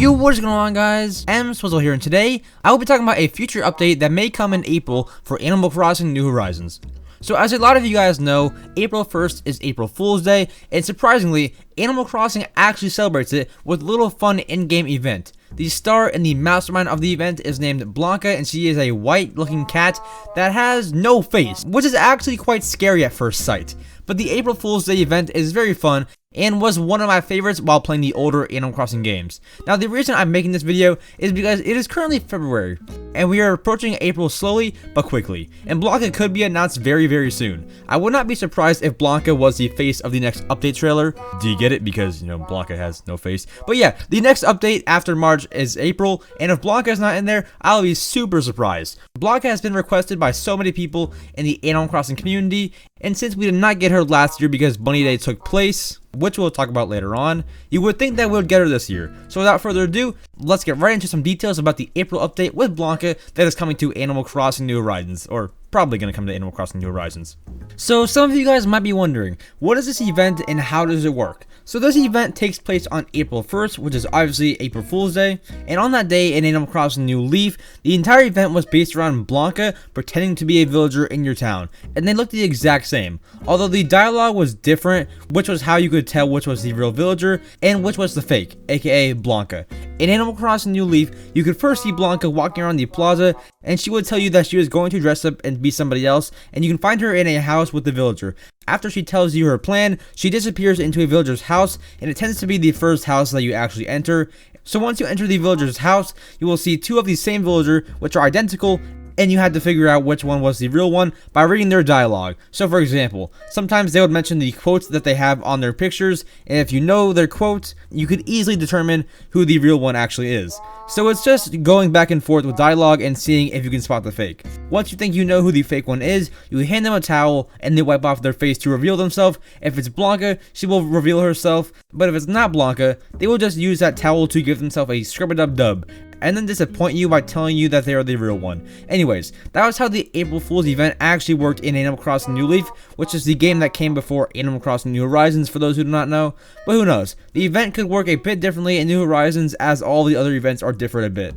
Yo, what is going on, guys? EmSwizzle here, and today I will be talking about a future update that may come in April for Animal Crossing New Horizons. So as a lot of you guys know, April 1st is April Fool's Day, and surprisingly, Animal Crossing actually celebrates it with a little fun in-game event. The star and the mastermind of the event is named Blanca, and she is a white-looking cat that has no face, which is actually quite scary at first sight. But the April Fool's Day event is very fun, and was one of my favorites while playing the older Animal Crossing games. Now, the reason I'm making this video is because it is currently February, and we are approaching April slowly but quickly, and Blanca could be announced very soon. I would not be surprised if Blanca was the face of the next update trailer. Do you get it? Because, you know, Blanca has no face. But yeah, the next update after March is April, and if Blanca is not in there, I'll be super surprised. Blanca has been requested by so many people in the Animal Crossing community, and since we did not get her last year because Bunny Day took place, which we'll talk about later on, you would think that we'll get her this year. So without further ado, let's get right into some details about the April update with Blanca that is coming to Animal Crossing New Horizons, or probably going to come to Animal Crossing New Horizons. So some of you guys might be wondering, what is this event and how does it work? So this event takes place on April 1st, which is obviously April Fool's Day, and on that day in Animal Crossing New Leaf, the entire event was based around Blanca pretending to be a villager in your town, and they looked the exact same, although the dialogue was different, which was how you could tell which was the real villager and which was the fake, aka Blanca. In Animal Crossing New Leaf, you could first see Blanca walking around the plaza, and she would tell you that she was going to dress up and be somebody else, and you can find her in a house with the villager. After she tells you her plan, she disappears into a villager's house, and it tends to be the first house that you actually enter. So once you enter the villager's house, you will see two of the same villager, which are identical, and you had to figure out which one was the real one by reading their dialogue. So for example, sometimes they would mention the quotes that they have on their pictures, and if you know their quotes, you could easily determine who the real one actually is. So it's just going back and forth with dialogue and seeing if you can spot the fake. Once you think you know who the fake one is, you hand them a towel and they wipe off their face to reveal themselves. If it's Blanca, she will reveal herself, but if it's not Blanca, they will just use that towel to give themselves a scrub-a-dub-dub, and then disappoint you by telling you that they are the real one. Anyways, that was how the April Fool's event actually worked in Animal Crossing New Leaf, which is the game that came before Animal Crossing New Horizons for those who do not know. But who knows, the event could work a bit differently in New Horizons as all the other events are different a bit.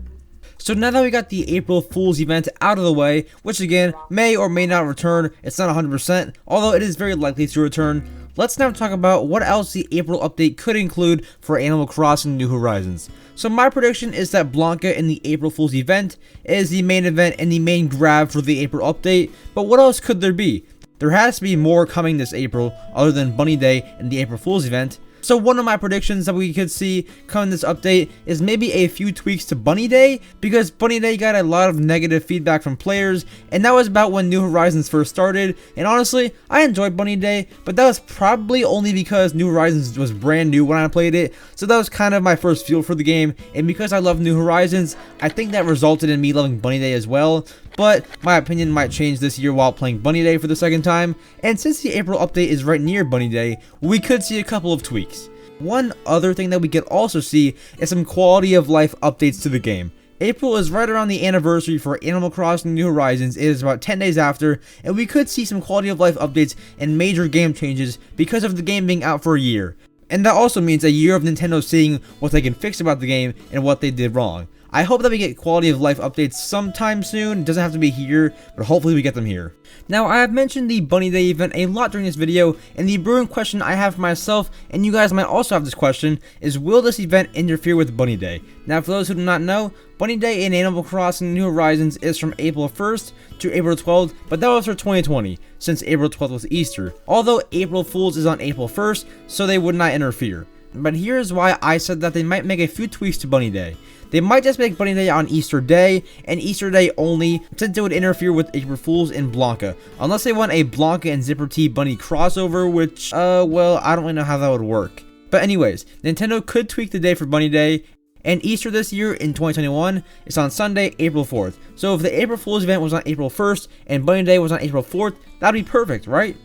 So now that we got the April Fool's event out of the way, which again may or may not return, it's not 100%, although it is very likely to return, let's now talk about what else the April update could include for Animal Crossing New Horizons. So my prediction is that Blanca in the April Fool's event is the main event and the main grab for the April update, but what else could there be? There has to be more coming this April other than Bunny Day and the April Fool's event. So one of my predictions that we could see coming this update is maybe a few tweaks to Bunny Day, because Bunny Day got a lot of negative feedback from players, and that was about when New Horizons first started, and honestly, I enjoyed Bunny Day, but that was probably only because New Horizons was brand new when I played it, so that was kind of my first feel for the game, and because I love New Horizons, I think that resulted in me loving Bunny Day as well. But my opinion might change this year while playing Bunny Day for the second time, and since the April update is right near Bunny Day, we could see a couple of tweaks. One other thing that we could also see is some quality of life updates to the game. April is right around the anniversary for Animal Crossing New Horizons. It is about 10 days after, and we could see some quality of life updates and major game changes because of the game being out for a year. And that also means a year of Nintendo seeing what they can fix about the game and what they did wrong. I hope that we get quality of life updates sometime soon. It doesn't have to be here, but hopefully we get them here. Now, I have mentioned the Bunny Day event a lot during this video, and the brewing question I have for myself, and you guys might also have this question, is will this event interfere with Bunny Day? Now, for those who do not know, Bunny Day in Animal Crossing New Horizons is from April 1st to April 12th, but that was for 2020, since April 12th was Easter. Although April Fool's is on April 1st, so they would not interfere. But here's why I said that they might make a few tweaks to Bunny Day. They might just make Bunny Day on Easter Day, and Easter Day only, since it would interfere with April Fool's and Blanca. Unless they want a Blanca and Zipper T Bunny crossover, which, well, I don't really know how that would work. But anyways, Nintendo could tweak the day for Bunny Day, and Easter this year in 2021 is on Sunday, April 4th. So if the April Fool's event was on April 1st, and Bunny Day was on April 4th, that'd be perfect, right?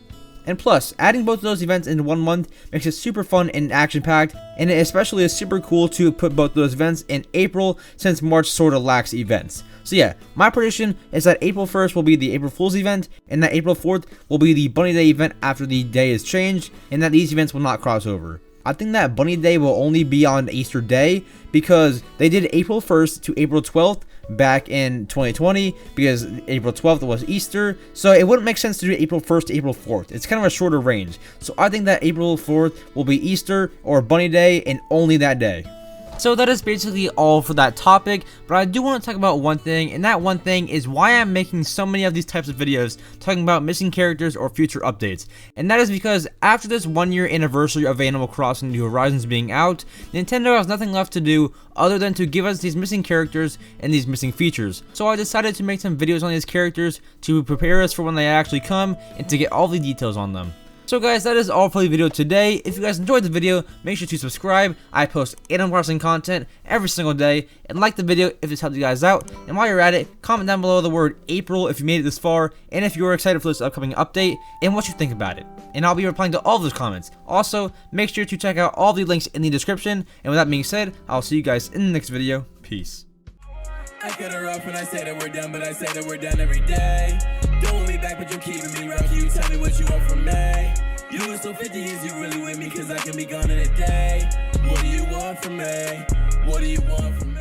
And plus, adding both of those events into 1 month makes it super fun and action-packed, and it especially is super cool to put both of those events in April, since March sorta lacks events. So yeah, my prediction is that April 1st will be the April Fool's event, and that April 4th will be the Bunny Day event after the day is changed, and that these events will not cross over. I think that Bunny Day will only be on Easter Day because they did April 1st to April 12th back in 2020 because April 12th was Easter. So it wouldn't make sense to do April 1st to April 4th. It's kind of a shorter range. So I think that April 4th will be Easter or Bunny Day and only that day. So that is basically all for that topic, but I do want to talk about one thing, and that one thing is why I'm making so many of these types of videos talking about missing characters or future updates. And that is because after this 1-year anniversary of Animal Crossing New Horizons being out, Nintendo has nothing left to do other than to give us these missing characters and these missing features. So I decided to make some videos on these characters to prepare us for when they actually come and to get all the details on them. So guys, that is all for the video today. If you guys enjoyed the video, make sure to subscribe. I post Animal Crossing content every single day, and like the video if this helped you guys out. And while you're at it, comment down below the word April if you made it this far, and if you're excited for this upcoming update, and what you think about it. And I'll be replying to all those comments. Also, make sure to check out all the links in the description. And with that being said, I'll see you guys in the next video. Peace. I cut her off when I say that we're done, but I say that we're done every day. Don't want me back, but you keeping me rough. You tell me what you want from me. You was so 50 years, you really with me, cause I can be gone in a day. What do you want from me? What do you want from me?